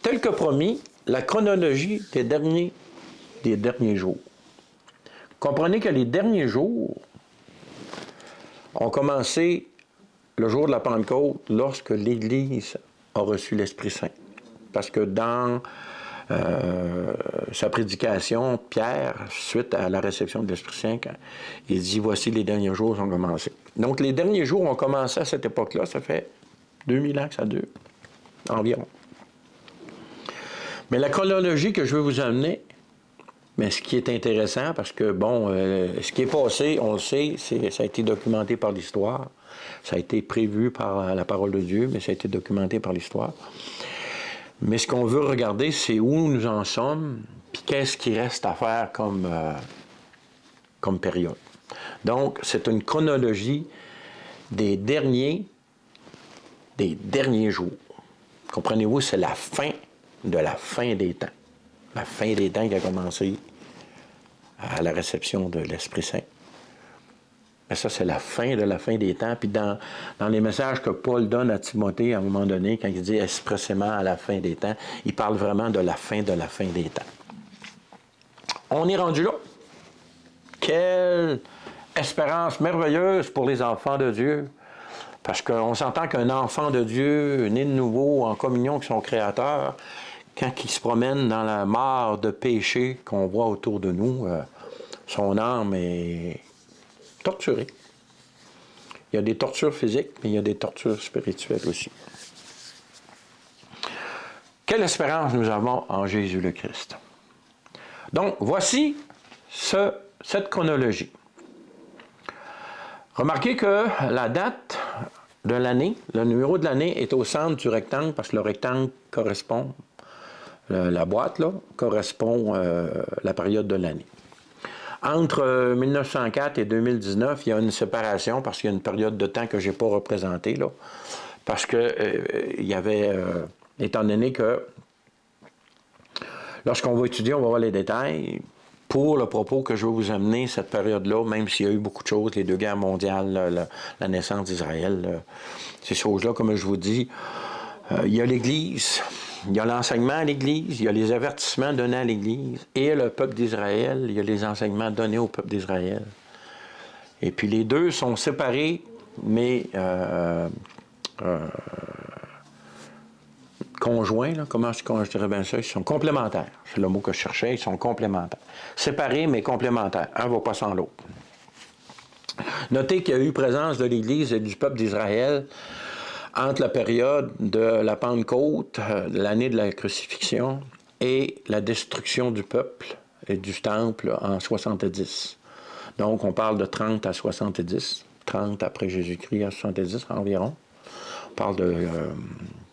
tel que promis, la chronologie des derniers jours. Comprenez que les derniers jours ont commencé le jour de la Pentecôte lorsque l'Église a reçu l'Esprit Saint. Parce que dans sa prédication, Pierre, suite à la réception de l'Esprit Saint, il dit « Voici les derniers jours ont commencé ». Donc, les derniers jours ont commencé à cette époque-là. Ça fait 2000 ans que ça dure, environ. Mais la chronologie que je veux vous amener, mais ce qui est intéressant, parce que, bon, ce qui est passé, on le sait, ça a été documenté par l'histoire. Ça a été prévu par la parole de Dieu, mais ça a été documenté par l'histoire. Mais ce qu'on veut regarder, c'est où nous en sommes, puis qu'est-ce qui reste à faire comme période. Donc, c'est une chronologie des derniers jours. Comprenez-vous, c'est la fin de la fin des temps. La fin des temps qui a commencé à la réception de l'Esprit Saint. Mais ça, c'est la fin de la fin des temps. Puis dans les messages que Paul donne à Timothée, à un moment donné, quand il dit expressément à la fin des temps, il parle vraiment de la fin des temps. On est rendu là. Quelle espérance merveilleuse pour les enfants de Dieu. Parce qu'on s'entend qu'un enfant de Dieu, né de nouveau, en communion avec son Créateur, quand il se promène dans la mare de péché qu'on voit autour de nous, son âme est torturée. Il y a des tortures physiques, mais il y a des tortures spirituelles aussi. Quelle espérance nous avons en Jésus le Christ. Donc, voici cette chronologie. Remarquez que la date de l'année, le numéro de l'année est au centre du rectangle parce que le rectangle correspond, la boîte là, correspond à la période de l'année. Entre 1904 et 2019, il y a une séparation parce qu'il y a une période de temps que je n'ai pas représentée là, parce que il y avait, étant donné que lorsqu'on va étudier, on va voir les détails. Pour le propos que je veux vous amener, cette période-là, même s'il y a eu beaucoup de choses, les 2 guerres mondiales, la naissance d'Israël, ces choses-là, comme je vous dis, il y a l'Église, il y a l'enseignement à l'Église, il y a les avertissements donnés à l'Église, et le peuple d'Israël, il y a les enseignements donnés au peuple d'Israël. Et puis les deux sont séparés, mais conjoints, là, comment je dirais bien ça, ils sont complémentaires. C'est le mot que je cherchais, ils sont complémentaires. Séparés, mais complémentaires. Un ne va pas sans l'autre. Notez qu'il y a eu présence de l'Église et du peuple d'Israël entre la période de la Pentecôte, l'année de la crucifixion, et la destruction du peuple et du temple en 70. Donc, on parle de 30 à 70, 30 après Jésus-Christ à 70 environ. On parle de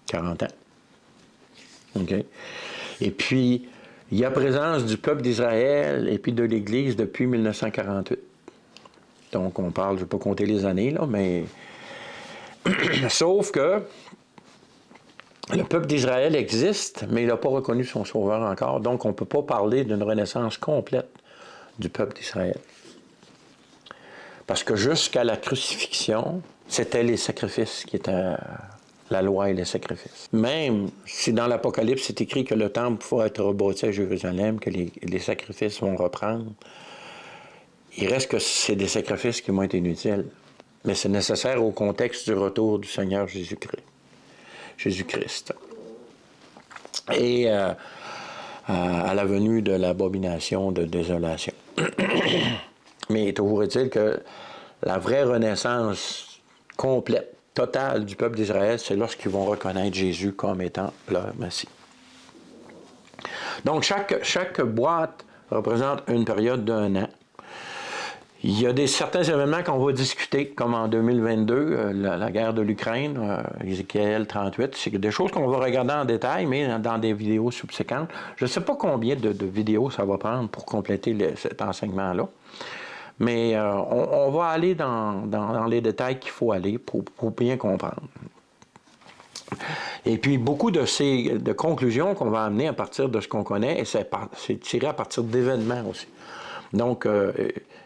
40 ans. OK? Et puis, il y a présence du peuple d'Israël et puis de l'Église depuis 1948. Donc, on parle, je ne vais pas compter les années, là, mais... Sauf que le peuple d'Israël existe, mais il n'a pas reconnu son sauveur encore. Donc, on ne peut pas parler d'une renaissance complète du peuple d'Israël. Parce que jusqu'à la crucifixion, c'était les sacrifices qui étaient la loi et les sacrifices. Même si dans l'Apocalypse, c'est écrit que le temple va être rebâti à Jérusalem, que les sacrifices vont reprendre, il reste que c'est des sacrifices qui vont être inutiles. Mais c'est nécessaire au contexte du retour du Seigneur Jésus-Christ. Et à la venue de l'abomination de désolation. Mais toujours est-il que la vraie renaissance complète, totale du peuple d'Israël, c'est lorsqu'ils vont reconnaître Jésus comme étant leur Messie. Donc, chaque boîte représente une période d'1 an. Il y a certains événements qu'on va discuter, comme en 2022, la guerre de l'Ukraine, Ézéchiel 38. C'est des choses qu'on va regarder en détail, mais dans des vidéos subséquentes. Je ne sais pas combien de vidéos ça va prendre pour compléter cet enseignement-là. Mais on va aller dans les détails qu'il faut aller pour bien comprendre. Et puis, beaucoup de conclusions qu'on va amener à partir de ce qu'on connaît, et c'est tiré à partir d'événements aussi. Donc,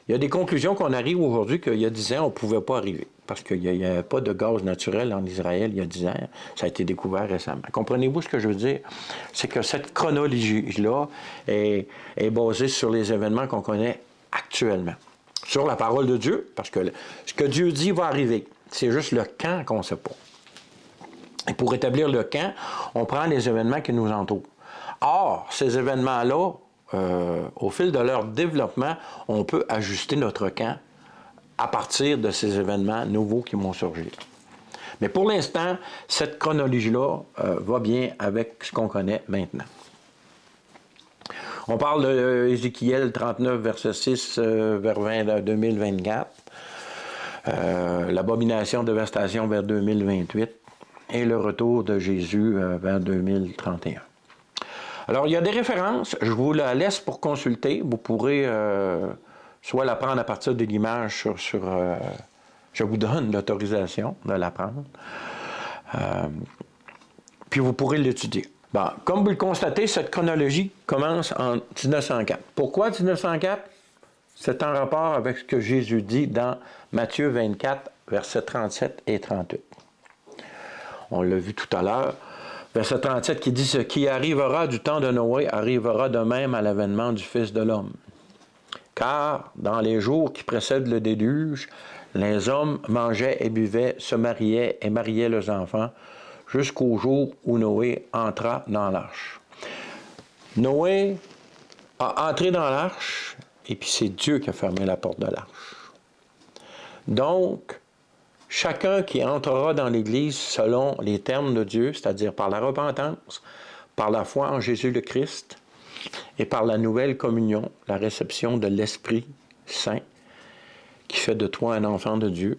il y a des conclusions qu'on arrive aujourd'hui qu'il y a 10 ans, on ne pouvait pas arriver. Parce qu'il n'y avait pas de gaz naturel en Israël il y a 10 ans. Ça a été découvert récemment. Comprenez-vous ce que je veux dire? C'est que cette chronologie-là est basée sur les événements qu'on connaît actuellement. Sur la parole de Dieu, parce que ce que Dieu dit va arriver. C'est juste le quand qu'on ne sait pas. Et pour établir le quand, on prend les événements qui nous entourent. Or, ces événements-là, au fil de leur développement, on peut ajuster notre camp à partir de ces événements nouveaux qui vont surgir. Mais pour l'instant, cette chronologie-là va bien avec ce qu'on connaît maintenant. On parle d'Ézéchiel 39, verset 6, vers 2024. L'abomination de dévastation vers 2028. Et le retour de Jésus vers 2031. Alors, il y a des références, je vous la laisse pour consulter. Vous pourrez soit la prendre à partir de l'image je vous donne l'autorisation de la prendre. Puis vous pourrez l'étudier. Bon, comme vous le constatez, cette chronologie commence en 1904. Pourquoi 1904? C'est en rapport avec ce que Jésus dit dans Matthieu 24, versets 37 et 38. On l'a vu tout à l'heure. Verset 37 qui dit « Ce qui arrivera du temps de Noé arrivera de même à l'avènement du Fils de l'homme. Car dans les jours qui précèdent le déluge, les hommes mangeaient et buvaient, se mariaient et mariaient leurs enfants, jusqu'au jour où Noé entra dans l'arche. » Noé a entré dans l'arche, et puis c'est Dieu qui a fermé la porte de l'arche. Donc, chacun qui entrera dans l'Église selon les termes de Dieu, c'est-à-dire par la repentance, par la foi en Jésus le Christ et par la nouvelle communion, la réception de l'Esprit Saint qui fait de toi un enfant de Dieu,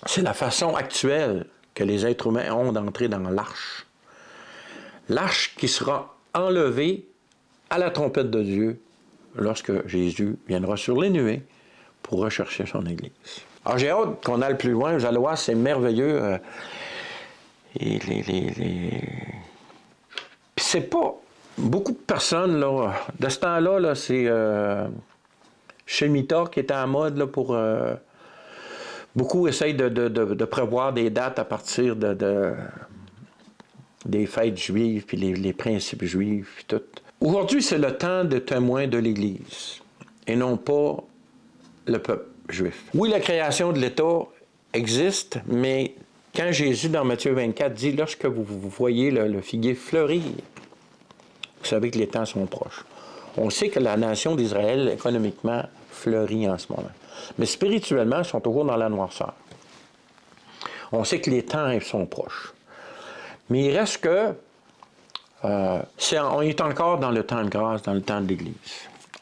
c'est la façon actuelle que les êtres humains ont d'entrer dans l'arche. L'arche qui sera enlevée à la trompette de Dieu lorsque Jésus viendra sur les nuées pour rechercher son Église. Alors, j'ai hâte qu'on aille plus loin. Vous allez voir, c'est merveilleux. Et Puis c'est pas... Beaucoup de personnes, là, de ce temps-là, là, c'est Shemitah qui était en mode là, pour... beaucoup essayent de prévoir des dates à partir des fêtes juives, puis les principes juifs, puis tout. Aujourd'hui, c'est le temps de témoin de l'Église, et non pas le peuple juif. Oui, la création de l'État existe, mais Quand Jésus, dans Matthieu 24, dit « Lorsque vous voyez le figuier fleurir, vous savez que les temps sont proches. » On sait que la nation d'Israël, économiquement, fleurit en ce moment. Mais spirituellement, ils sont toujours dans la noirceur. On sait que les temps sont proches. Mais il reste que on est encore dans le temps de grâce, dans le temps de l'Église.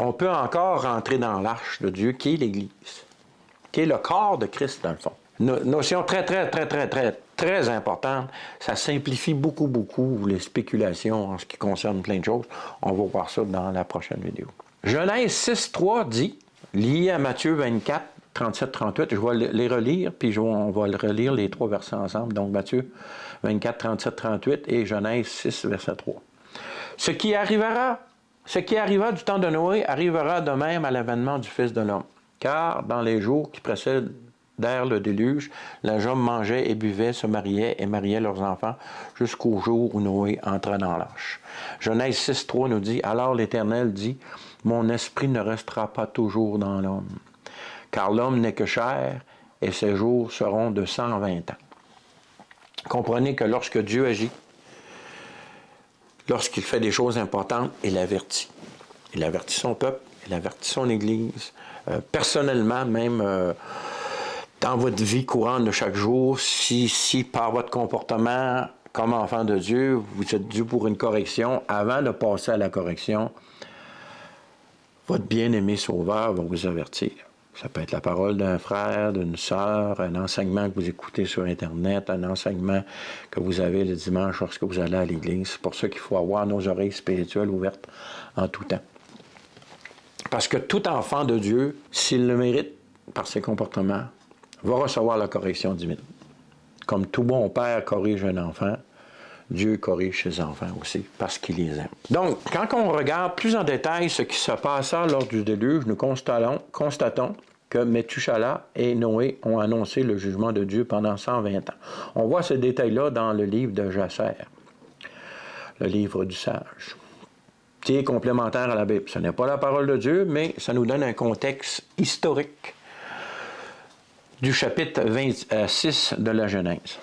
On peut encore rentrer dans l'arche de Dieu, qui est l'Église, qui est le corps de Christ, dans le fond. Notion très importante. Ça simplifie beaucoup les spéculations en ce qui concerne plein de choses. On va voir ça dans la prochaine vidéo. Genèse 6.3 dit, lié à Matthieu 24, 37-38, je vais les relire, puis on va relire les 3 versets ensemble. Donc Matthieu 24, 37-38 et Genèse 6, verset 3. Ce qui arriva du temps de Noé arrivera de même à l'avènement du Fils de l'homme. Car dans les jours qui précèdent le déluge, les hommes mangeaient et buvaient, se mariaient et mariaient leurs enfants jusqu'au jour où Noé entra dans l'arche. Genèse 6.3 nous dit, « Alors l'Éternel dit, mon esprit ne restera pas toujours dans l'homme, car l'homme n'est que chair et ses jours seront de 120 ans. » Comprenez que lorsque Dieu agit, lorsqu'il fait des choses importantes, il avertit. Il avertit son peuple, il avertit son Église. Personnellement, même dans votre vie courante de chaque jour, si par votre comportement comme enfant de Dieu, vous êtes dû pour une correction, avant de passer à la correction, votre bien-aimé Sauveur va vous avertir. Ça peut être la parole d'un frère, d'une sœur, un enseignement que vous écoutez sur Internet, un enseignement que vous avez le dimanche lorsque vous allez à l'Église. C'est pour ça qu'il faut avoir nos oreilles spirituelles ouvertes en tout temps. Parce que tout enfant de Dieu, s'il le mérite par ses comportements, va recevoir la correction divine. Comme tout bon père corrige un enfant, Dieu corrige ses enfants aussi, parce qu'il les aime. Donc, quand on regarde plus en détail ce qui se passa lors du déluge, nous constatons que Methushala et Noé ont annoncé le jugement de Dieu pendant 120 ans. On voit ce détail-là dans le livre de Jasser, le livre du sage, qui est complémentaire à la Bible. Ce n'est pas la parole de Dieu, mais ça nous donne un contexte historique du chapitre 26 de la Genèse,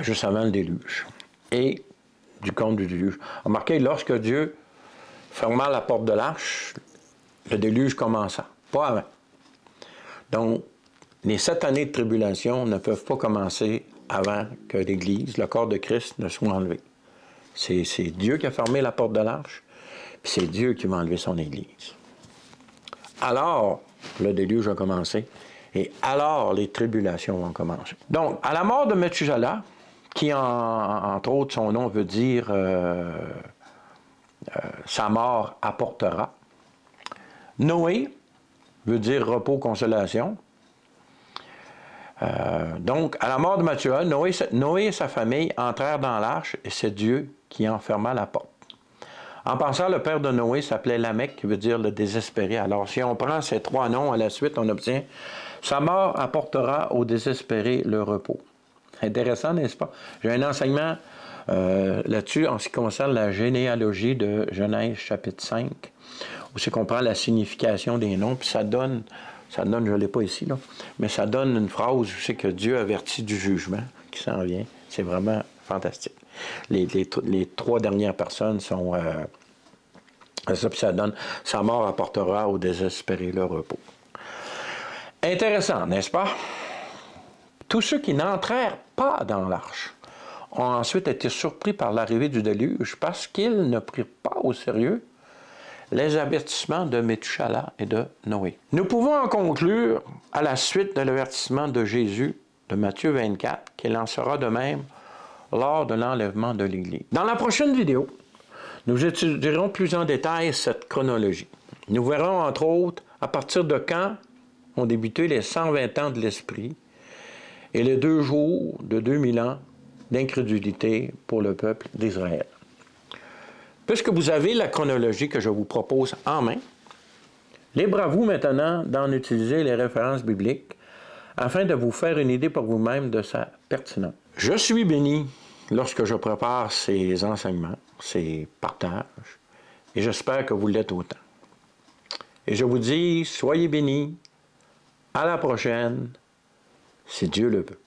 juste avant le déluge, et du conte du déluge. Remarquez, lorsque Dieu ferma la porte de l'arche, le déluge commença, pas avant. Donc, les 7 années de tribulation ne peuvent pas commencer avant que l'Église, le corps de Christ, ne soit enlevé. C'est Dieu qui a fermé la porte de l'arche, puis c'est Dieu qui va enlever son Église. Alors, le déluge a commencé, et alors les tribulations vont commencer. Donc, à la mort de Methushala, qui entre autres, son nom veut dire sa mort apportera. Noé veut dire repos, consolation. Donc, à la mort de Methushala, Noé et sa famille entrèrent dans l'arche et c'est Dieu qui enferma la porte. En passant, le père de Noé s'appelait Lamech, qui veut dire le désespéré. Alors, si on prend ces 3 noms à la suite, on obtient « Sa mort apportera aux désespérés le repos ». Intéressant, n'est-ce pas? J'ai un enseignement là-dessus en ce qui concerne la généalogie de Genèse chapitre 5, où c'est qu'on prend la signification des noms, puis ça donne, je ne l'ai pas ici, là, mais ça donne une phrase où c'est que Dieu avertit du jugement qui s'en vient. C'est vraiment fantastique. Les 3 dernières personnes sont... ça, puis ça donne « Sa mort apportera aux désespérés le repos ». Intéressant, n'est-ce pas? Tous ceux qui n'entrèrent pas dans l'arche ont ensuite été surpris par l'arrivée du déluge parce qu'ils ne prirent pas au sérieux les avertissements de Methushala et de Noé. Nous pouvons en conclure, à la suite de l'avertissement de Jésus, de Matthieu 24, qu'il en sera de même lors de l'enlèvement de l'Église. Dans la prochaine vidéo, nous étudierons plus en détail cette chronologie. Nous verrons, entre autres, à partir de quand ont débuté les 120 ans de l'Esprit et les 2 jours de 2000 ans d'incrédulité pour le peuple d'Israël. Puisque vous avez la chronologie que je vous propose en main, libre à vous maintenant d'en utiliser les références bibliques afin de vous faire une idée pour vous-même de sa pertinence. Je suis béni lorsque je prépare ces enseignements, ces partages, et j'espère que vous l'êtes autant. Et je vous dis, soyez bénis, à la prochaine, si Dieu le veut.